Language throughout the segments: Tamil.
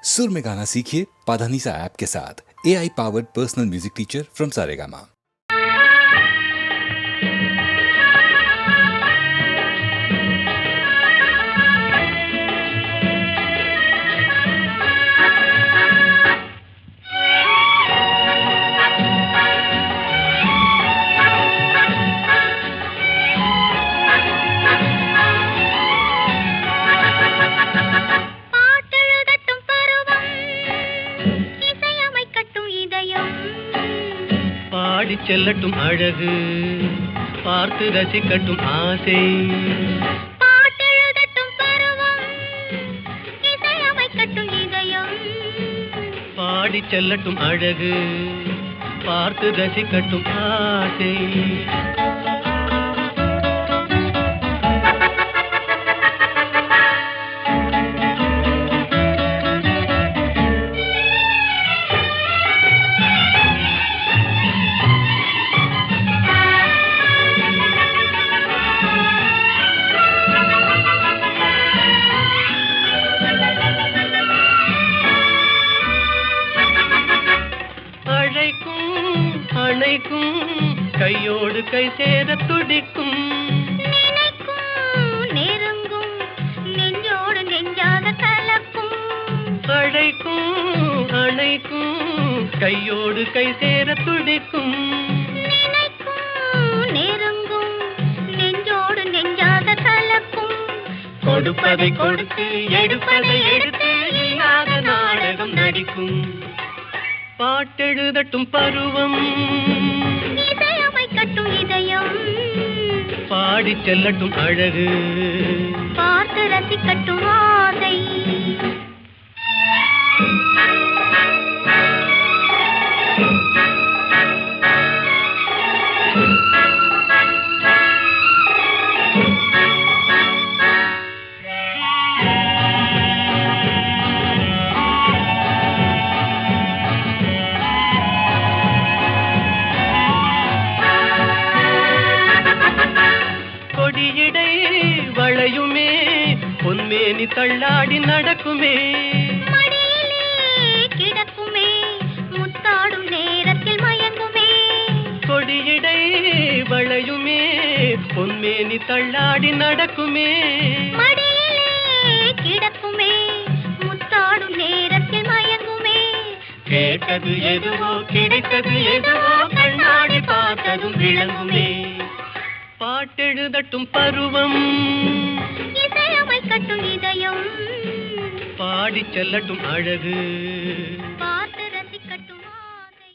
सुर में गाना सीखिए पाधानीसा ऐप के साथ। AI powered personal music teacher from Saregama. பாடி செல்லட்டும் அழகு பார்த்து ரசிக்கட்டும் ஆசை பாட்டெழுதட்டும் பருவம் இசையமைக்கட்டும் இதயம் பாடி செல்லட்டும் அழகு பார்த்து ரசிக்கட்டும் ஆசை கையோடு கை சேர துடிக்கும் நெருங்கும் நெஞ்சோடு நெஞ்சாக கலக்கும் அணைக்கும் கையோடு கை சேர துடிக்கும் நெருங்கும் நெஞ்சோடு நெஞ்சாக கலக்கும் கொடுப்பதை கொடுத்து எடுப்பதை எடுத்து இல்லாத நாடகம் நடிக்கும் பாட்டெழுதட்டும் பருவம் இசையமைக்கட்டும் இதயம் பாடி செல்லட்டும் அழகு பார்த்து ரசிக்கட்டும் ஆசை வளையுமே பொன்மேனி தள்ளாடி நடக்குமே மடியிலே கிடக்குமே முத்தாடும் நேரத்தில் மயங்குமே கொடியடை வளையுமே பொன்மேனி தள்ளாடி நடக்குமே மடியிலே கிடக்குமே முத்தாடும் நேரத்தில் மயங்குமே கேட்டது எதுவோ கிடைத்தது எதுவோ கண்ணாடி பார்த்ததும் விளங்குமே பாட்டெழுதட்டும் பருவம் இசையமைக்கட்டும் இதயம் பாடி செல்லட்டும் அழகு பார்த்து ரசிக்கட்டும் ஆசை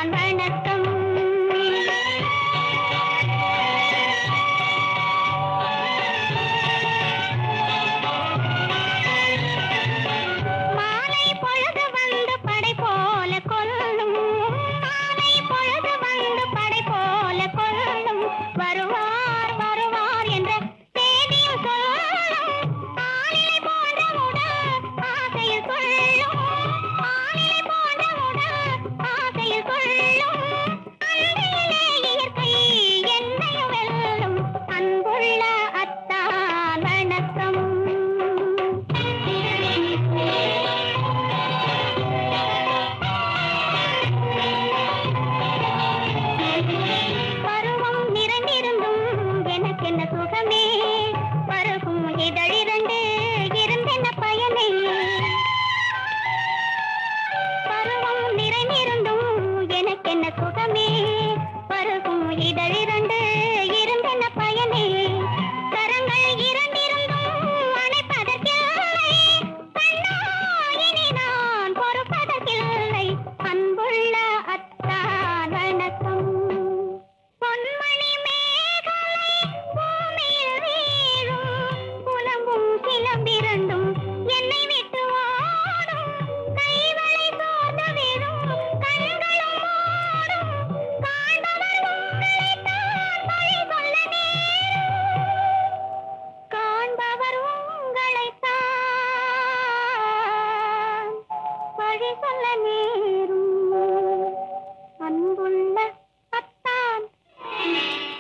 அத்தான் வணக்கம். மாலை பொழுது வந்து படை போல கொல்லும், மாலை பொழுது வந்து படை போல கொல்லும், வருவார் வருவார் என்ற செய்தியும் சொல்லும். ஆளிலை போன்ற உடல் ஆசையில் சொல்லும், ஆளிலை போன்ற உடல் ஆசையில் சொல்லும். அன்பிலே இயற்கை என்னையும் வெல்லும், அன்புள்ள அத்தான் வணக்கம். பருவம் நிறைந்திருந்தும் எனக்கென்ன சுகமே, பருகும் இதழிரண்டு இருந்தென்ன பயனே. பருவம் நிறைந்திருந்தும் எனக்கென்ன சுகமே, பருகும் இதழிரண்டு இருந்தென்ன பயனே. கரங்கள் இரண்டிருந்தும் அணைப்பதற்கில்லை, கண்ணா இனி நான் பொறுப்பதற்கில்லை, அன்புள்ள அத்தான் வணக்கம். பொன்மணி மேகலை பூமியில் வீழும், புலம்பும் சிலம்பிரண்டும் என்னை விட்டு ஓடும், கைவளை சோர்ந்து விழும் கண்களும் மூடும், காண்பவர் உங்களைத்தான் பழி சொல்ல நேரும், காண்பவர் உங்களைத்தான் பழி சொல்ல நேரும், அன்புள்ள அத்தான்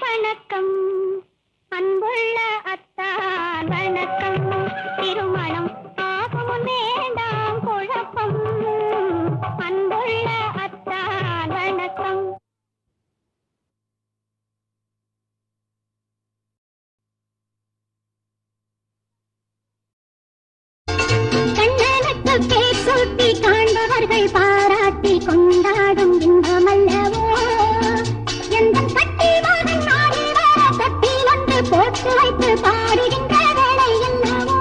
வணக்கம், அன்புள்ள அத்தான் வணக்கம். திருமணம் ஆகும் வேண்டாம் குழப்பம், அன்புள்ள அத்தான் வணக்கம். கண்ணனுக்கு பேர் சூட்டி காண்பவர்கள் பாராட்டி கொண்டாடும் இன்பமல்லவோ, எந்தன் கட்டி மகன் நாடி வர தட்டில் ஒன்று போட்டு வைத்து பாடுகின்ற வேளை அல்லவோ,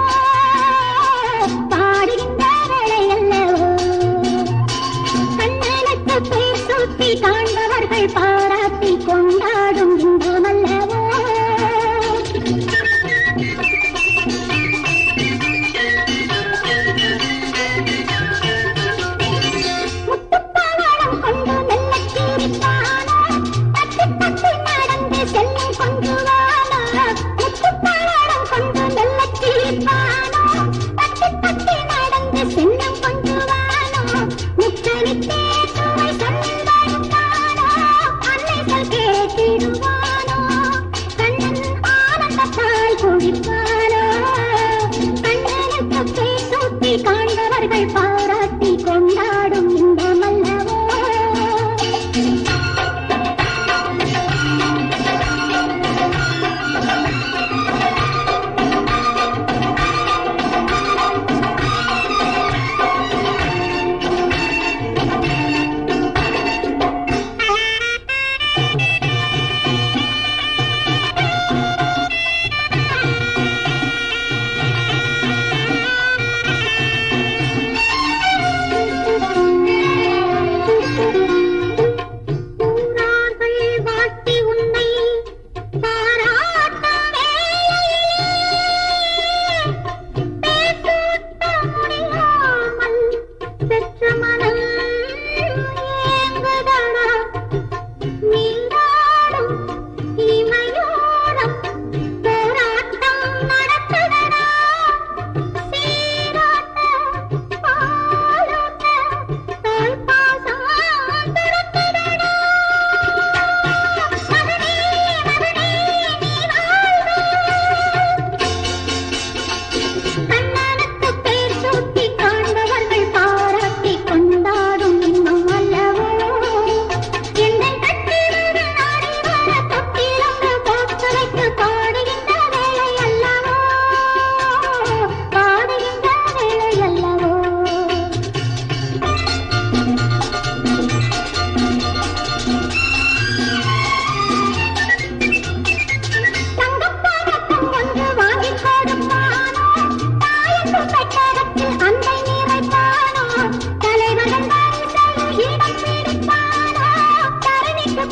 பாடுகின்ற வேளை அல்லவோ. கண்ணனுக்கு பேர் சூட்டி காண்பவர்கள் பாராட்டி கொண்டாடும் இன்பமல்லவோ. முத்துப்பவளம் கொண்டு மெல்லச் சிரிப்பானோ, தட்டி தட்டி நடந்து செல்லும் கொஞ்சுவானோ. முத்துப்பவளம் கொண்டு மெல்லச் சிரிப்பானோ, தட்டி தட்டி நடந்து செல்லும் கொஞ்சுவானோ. முத்தமிட்டே சுவை சொல்வதும் தானோ, அன்னை சொல் கேட்டிடும்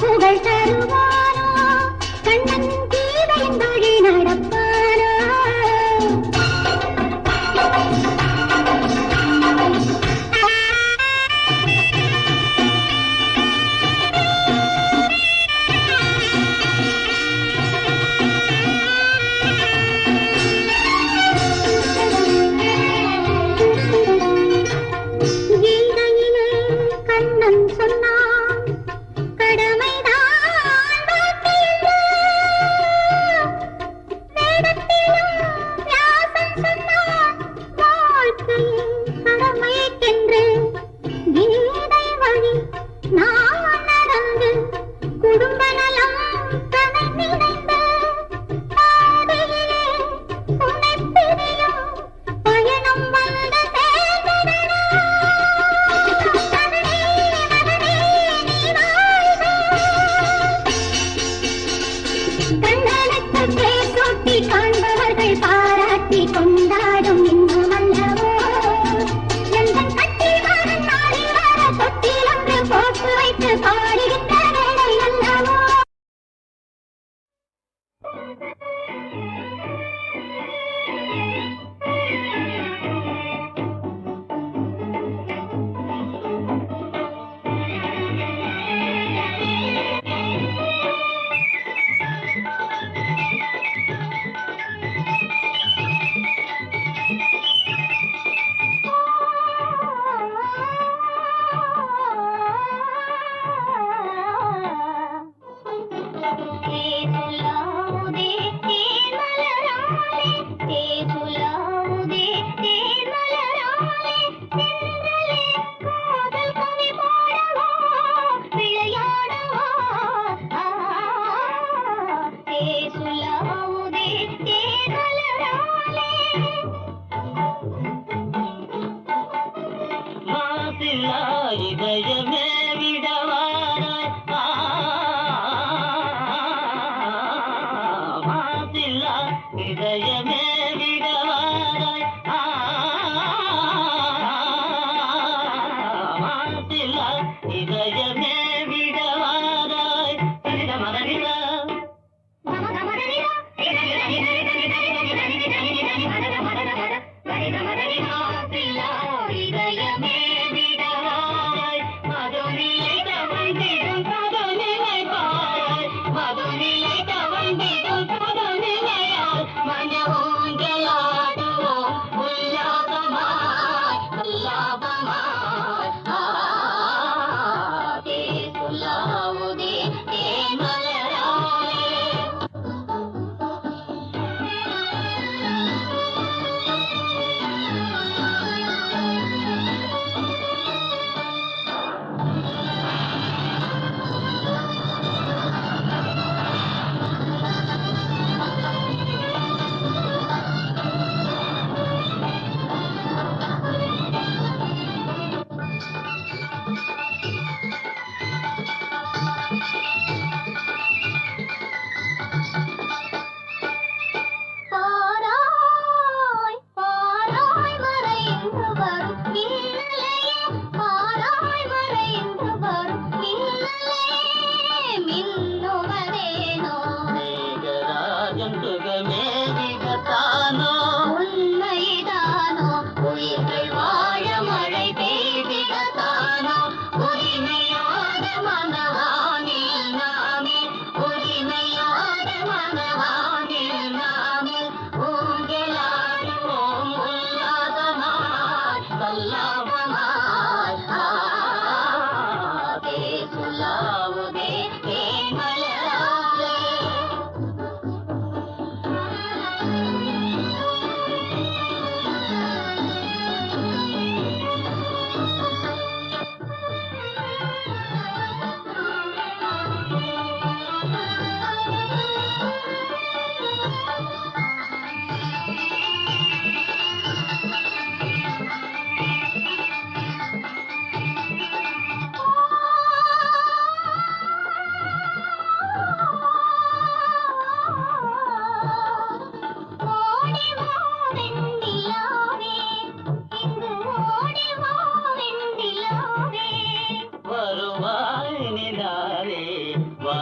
புகழ் தருவானோ கண்ணன் கீதையின் வழி நடப்பானோ கீதையிலே கண்ணன் சொன்னான் கடமைதான்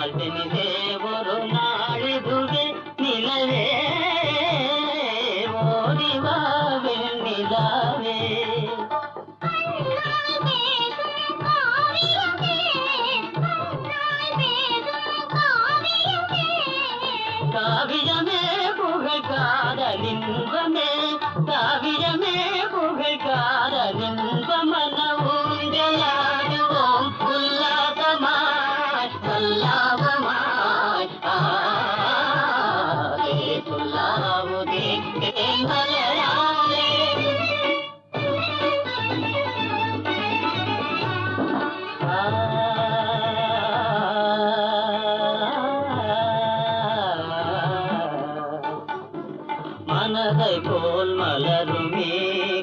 வாழ்வினிலே ஒரு நாளிதுவே நிலவே ஓடிவாவில் நிலாவே காவியமே புகழ் காதலின்பமே காவியமே புகழ் காதலின்பமன ஊஞ்சலாடுவோம் உல்லாசமாய் உல்லாசமாய் ஆலே சொல்லாவுதே மலையாளே மனதை போல் மலருமே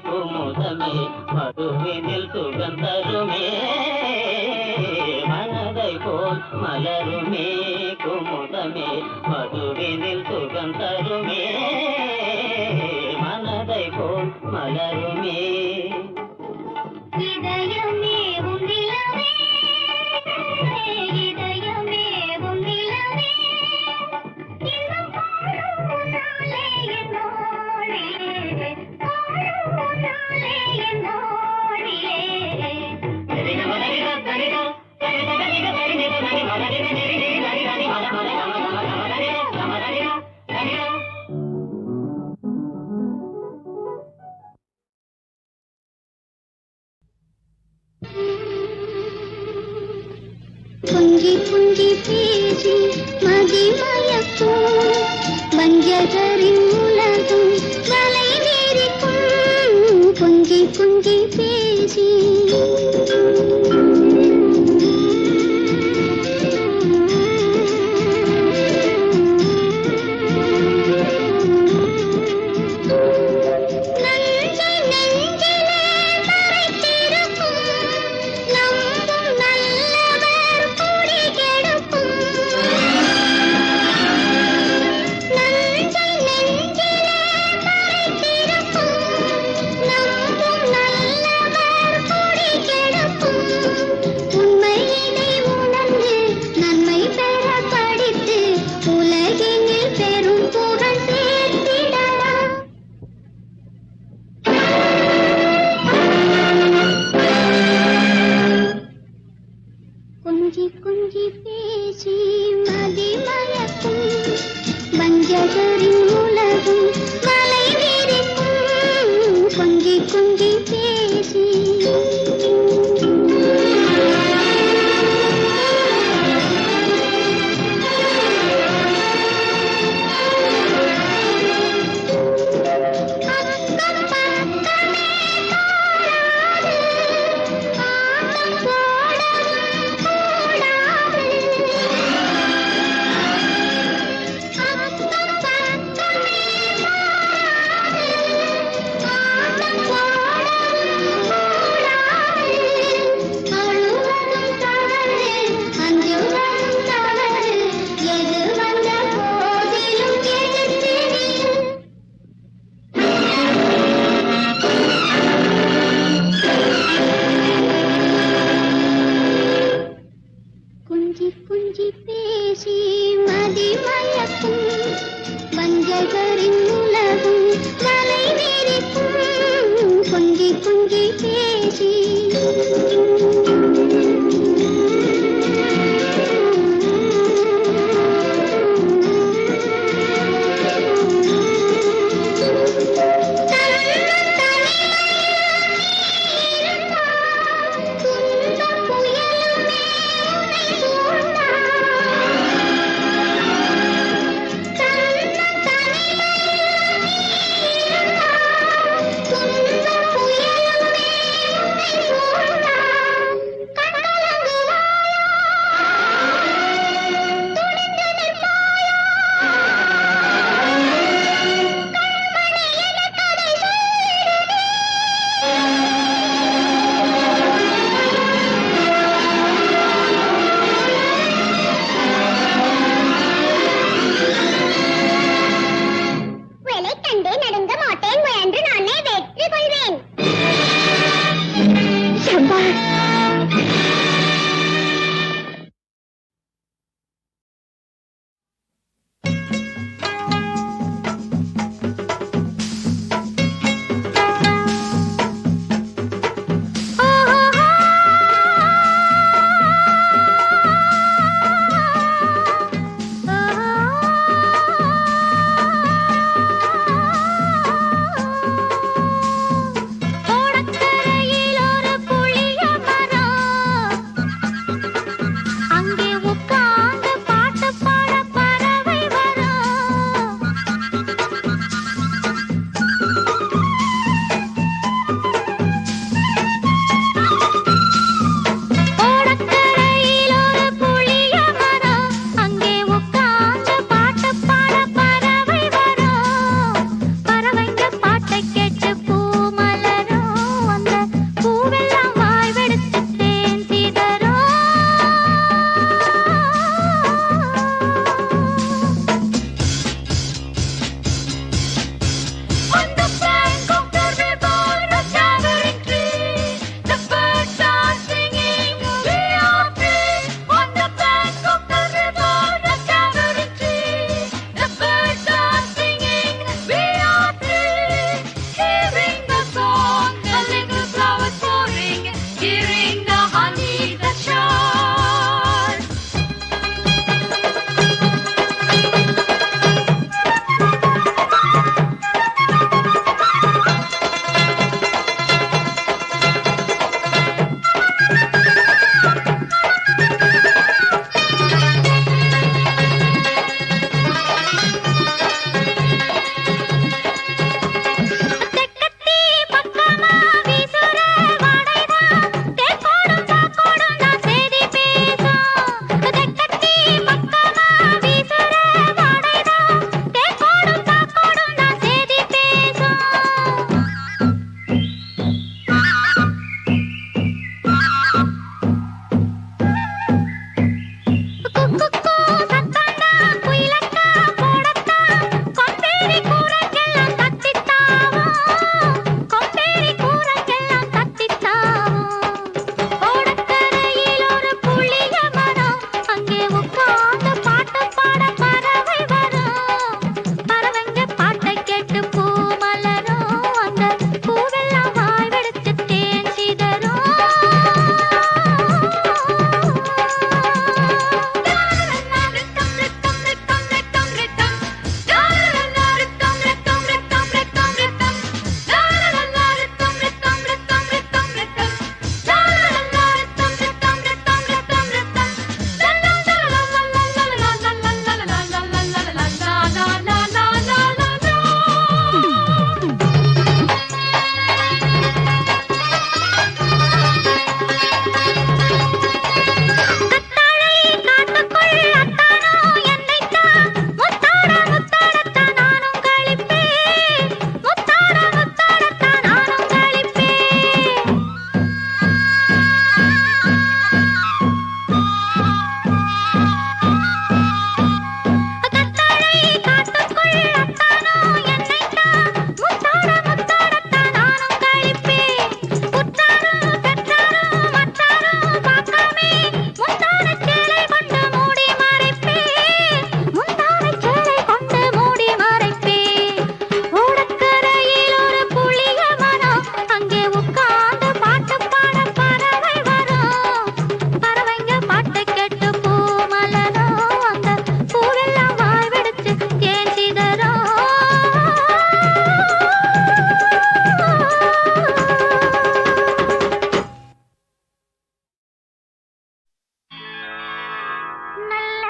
குமுதமே மதுவினில் சுகந்தருமே மனதை போல் மலருமே குமுதமே மதுவினில் சுகந்தருமே மனதை போல் மலருமே இதயமே உன்னிலவே இதயமே உன்னிலவே இன்னும் காணும் நாளே என்னோடிலே காணும் நாளே என்னோடிலே கொஞ்சி கொஞ்சி பேசி மதிமயக்கும் வஞ்சகரின் உலகம் வலை வீரிக்கும் கொஞ்சி கொஞ்சி பேசி நஞ்சை நெஞ்சிலே மறைத்திருக்கும் நம்பும் நல்லவர் குடி கெடுக்கும் நஞ்சை நெஞ்சிலே மறைத்திருக்கும் நம்பும் நல்லவர் குடி கெடுக்கும் உண்மையினை உணர்ந்து நன்மை பெற படித்து உலகினில் பெரும் புகழ் சேர்த்திடலாம் கொஞ்சி கொஞ்சி பேசி மதிமயக்கும் வஞ்சகரின் உலகம் வலை வீரிக்கும் கொஞ்சி கொஞ்சி பேசி அக்கம் பக்கமே பாராது ஆட்டம் போடவும் கூடாது அக்கம் பக்கமே பாராது ஆட்டம் போடவும் கூடாது அழுவதும் தவறு அஞ்சுவதும் தவறு எது வந்த போதிலும் எதிர்த்து கொஞ்சி கொஞ்சி பேசி மதிமயக்கும் வஞ்சகரின் உலகம் வலை வீரிக்கும் கொஞ்சி கொஞ்சி பேசி துன்பப் புயலுமே உன்னை சூழ்ந்தால்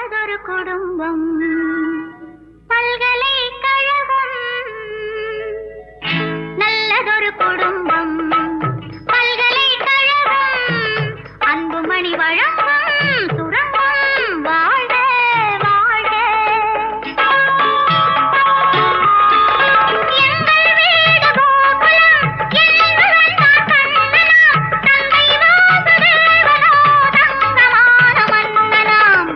நல்லதொரு குடும்பம் பல்கலைக்கழகம் நல்லதொரு குடும்பம் பல்கலைக்கழகம் அன்புமணி வழங்கும் சுரங்கம் வாழ்க வாழ்க எங்கள் வீடு கோகுலம் என்பவன் தான் கண்ணனாம் தந்தை வாசுதேவனோ தங்கமான மன்னனாம்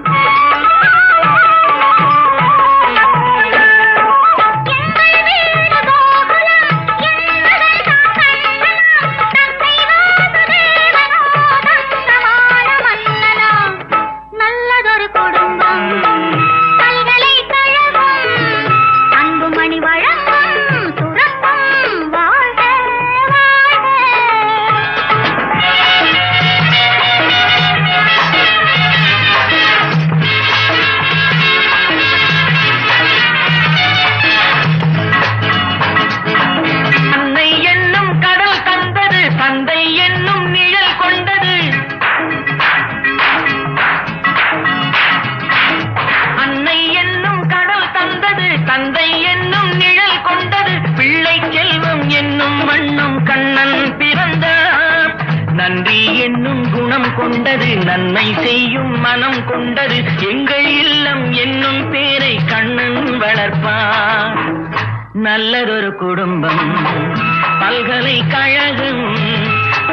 எங்கள் வீடு கோகுலம் என்பவன் தான் கண்ணனாம் தந்தை வாசுதேவனோ தங்கமான மன்னனாம் நல்லதொரு குடும்பம் பல்கலைக்கழகம் அன்புமணி வழங்கும் சுரங்கம் வாழ்க அன்னை என்னும் கடல் தந்தது தந்தை என்னும் நிழல் கொண்டது அன்னை என்னும் கடல் தந்தது தந்தை என்னும் நிழல் கொண்டது பிள்ளை செல்வம் என்னும் வண்ணம் கண்ணன் பிறந்தார் நன்றி என்னும் குணம் கொண்டது நன்மை செய்யும் மனம் கொண்டது எங்கள் இல்லம் என்னும் பேரை கண்ணன் வளர்ப்பார் நல்லதொரு குடும்பம் பல்கலைக்கழகம்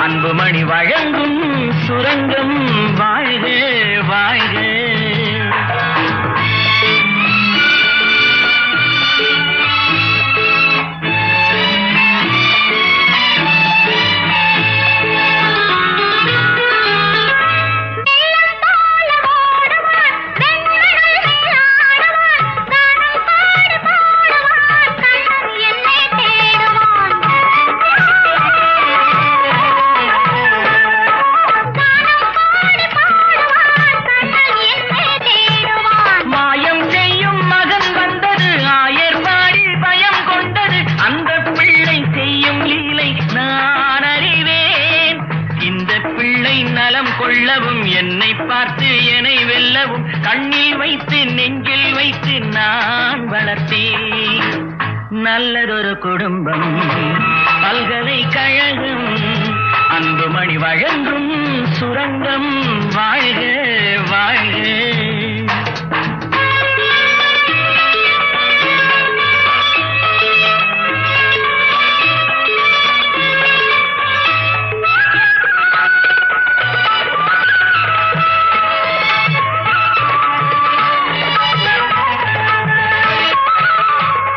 அன்புமணி வழங்கும் சுரங்கம் வாழ்க வாழ்க வெள்ளம் போல ஓடுவான் வெண்மணல் மேலாடுவான் கானம் பாடி பாடுவான் கண்ணன் என்னை தேடுவான் கானம் பாடி பாடுவான் கண்ணன் என்னை தேடுவான் மாயம் செய்யும் மகன் வந்தது ஆயர் பாடி பயம் கொண்டது அந்த பிள்ளை செய்யும் லீலை நான் அறிவேன் இந்த பிள்ளை நலம் கொள்ளவும் என்னை பார்த்து என்னை வெல்லவும் கண்ணில் வைத்து நெஞ்சில் வைத்து நான் வளர்த்தேன் நல்லதொரு குடும்பம் பல்கலைக்கழகம் அன்புமணி வழங்கும் சுரங்கம் வாழ்க வாழ்க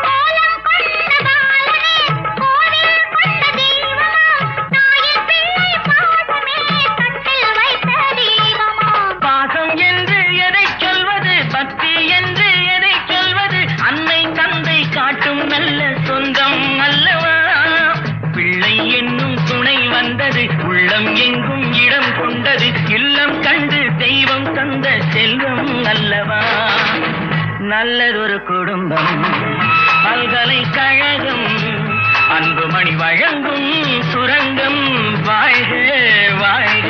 கோலம் கொண்ட பாலனே கோவில் கொண்ட தெய்வமா தாயின் பிள்ளை பாசமே கண்ணில் வைத்த தீபமா பாசம் என்று எதை சொல்வது பக்தி என்று எதை சொல்வது அன்னை தந்தை காட்டும் நல்ல சொந்தம் அல்லவா பிள்ளை என்னும் துணை வந்தது உள்ளம் எங்கும் இடம் கொண்டது இல்லம் கண்டு தெய்வம் தந்த செல்வம் அல்லவா நல்லதொரு குடும்பம் பல்கலைக்கழகம் அன்புமணி வழங்கும் சுரங்கம் வாழ்க வாழ்க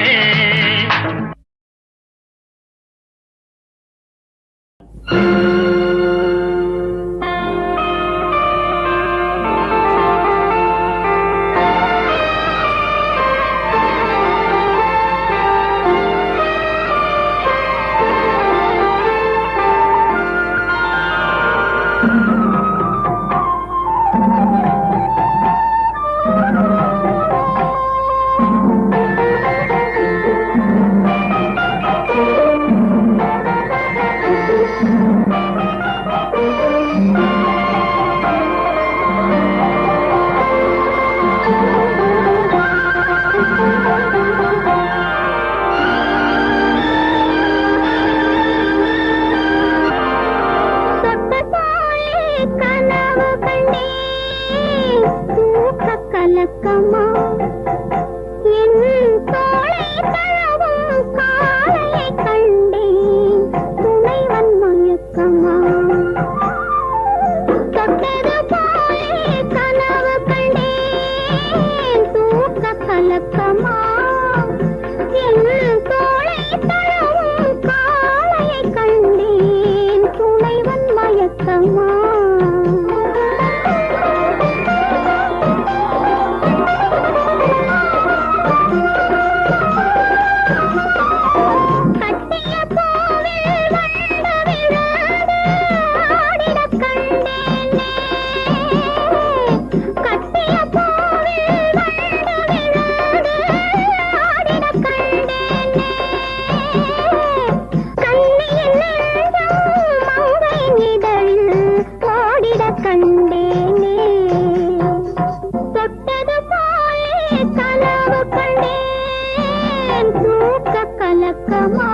கலக்கமா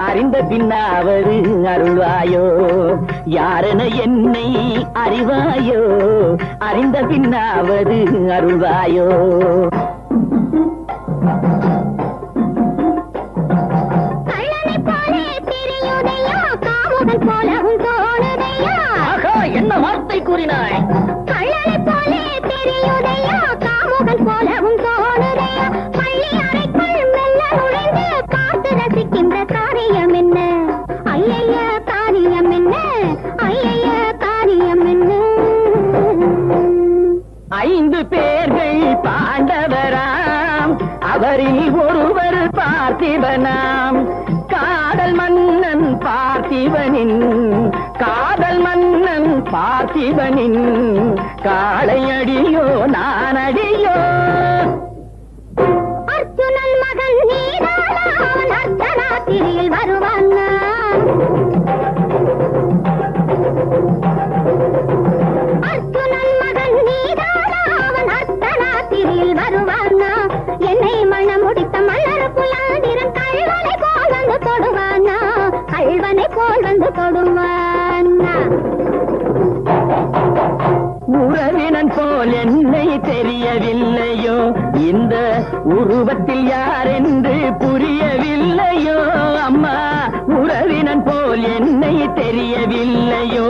அறிந்த பின்னாவது அருள்வாயோ யாரென என்னை அறிவாயோ அறிந்த பின்னாவது அருள்வாயோ என்ன வார்த்தை கூறினாய் கள்ளனை போலே தெரியுதையா காமுகன் போலவும் தோணுதையா பள்ளி அறைக்குள் மெல்ல நுழைந்து பார்த்து ரசிக்கின்ற காரியம் என்ன ஐய காரியம் என்ன ஐய காரியம் என்ன 5 பேர்கள் பாண்டவராம் அவரில் ஒருவர் பார்த்திபனாம் காதல் மன்னன் பார்த்திபனின் காதல் மன்னன் பார்த்திபனின் காளையடியோ நானடியோ அர்ஜுனன் மகன் நீதானா அவன் அர்த்தராத்திரியில் வருவான் அர்ஜுனன் மகன் நீதானா அவன் அர்த்தராத்திரியில் வருவான் என்னை மனம் முடித்த மலர் புலாந்திரன் கள்வனை போல் வந்து தொடுவானா கள்வனை போல் வந்து தொடுவானா உறவினன் போல் என்னை தெரியவில்லையோ இந்த உருவத்தில் யார் என்று புரியவில்லையோ அம்மா உறவினன் போல் என்னை தெரியவில்லையோ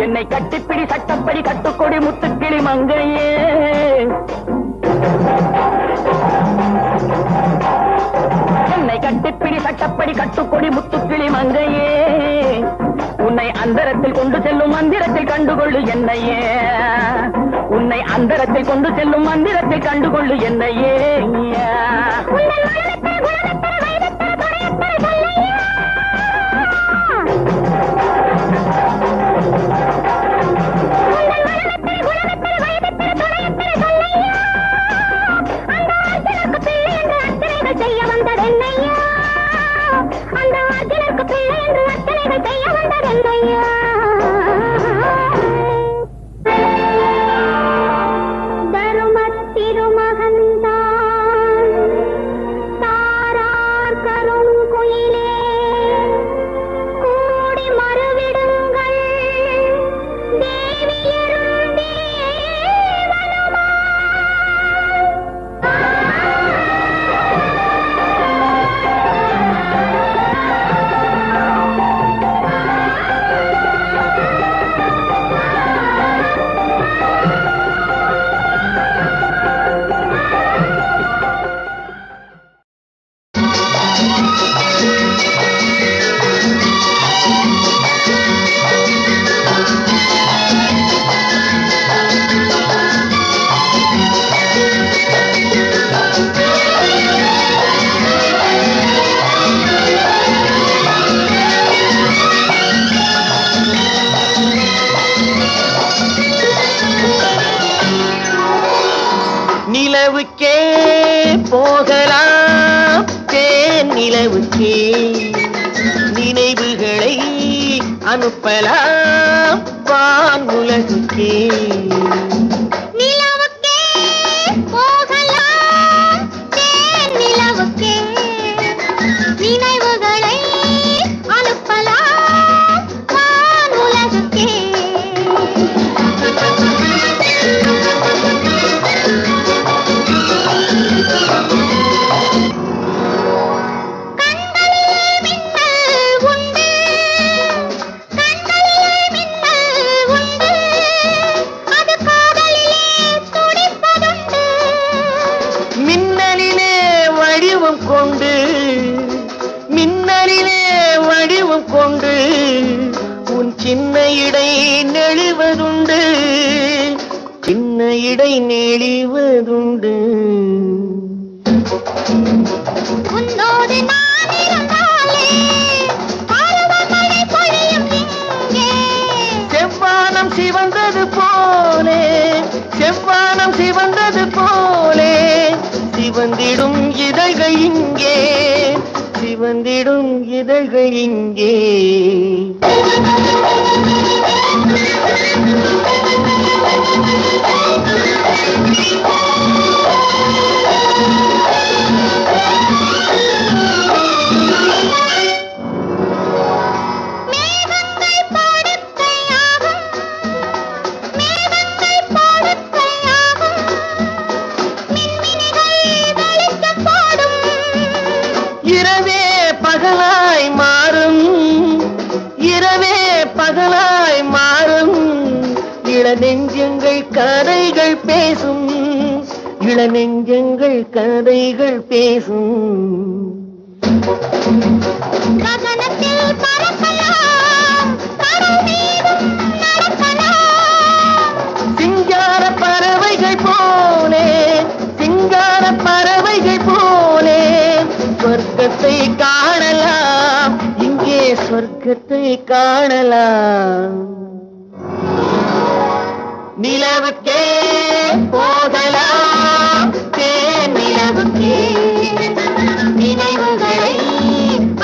என்னை கட்டிப்பிடி சட்டப்படி கட்டுக்கொடி முத்துக்கிளி மங்கையே என்னை கட்டிப்பிடி சட்டப்படி கட்டுக்கொடி முத்துக்கிளி மங்கையே உன்னை அந்தரத்தில் கொண்டு செல்லும் மந்திரத்தில் கண்டுகொள்ளு என்னையே உன்னை அந்தரத்தில் கொண்டு செல்லும் மந்திரத்தில் கண்டுகொள்ளு என்னையே செய்ய வந்ததென்னையா அந்த அர்ஜுனருக்கு பிள்ளை என்று அர்ச்சனைகள் செய்ய வந்ததென்னையா தரும திருமகன்தான் தாரா நிலவுக்கே நினைவுகளை அனுப்பலாம் வான் உலகுக்கே. நிலவுக்கே போகலாம் தேன் நிலவுக்கே நினைவுகளை அனுப்பலாம் வான் உலகுக்கே. மின்னலிலே வடிவம் கொண்டு உன் சின்ன இடை நெளிவதுண்டு, சின்ன இடை நெளிவதுண்டு. உன்னோடு நான் இருந்தாலே பருவமழை பொழியும் இங்கே. செவ்வானம் சிவந்தது போலே, செவ்வானம் சிவந்தது போலே சிவந்திடும் இதழ்கள் இங்கே, சிவந்திடும் இதழ்கள் இங்கே. இரவே பகலாய் மாறும், இரவே பகலாய் மாறும். இளநெஞ்சங்கள் கதைகள் பேசும், இளநெஞ்சங்கள் கதைகள் பேசும். ககனத்தில் பறக்கலாம் கடல் மீதும் நடக்கலாம். சிங்கார பறவைகள் போலே, சிங்கார பறவைகள் போலே சொர்க்கத்தை காணலாம், இங்கே சொர்க்கத்தை காணலாம். நிலவுக்கே போகலாம் தேன் நிலவுக்கே நினைவுகளை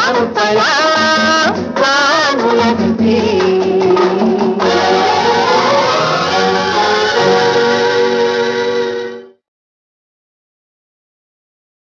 அனுப்பலாம்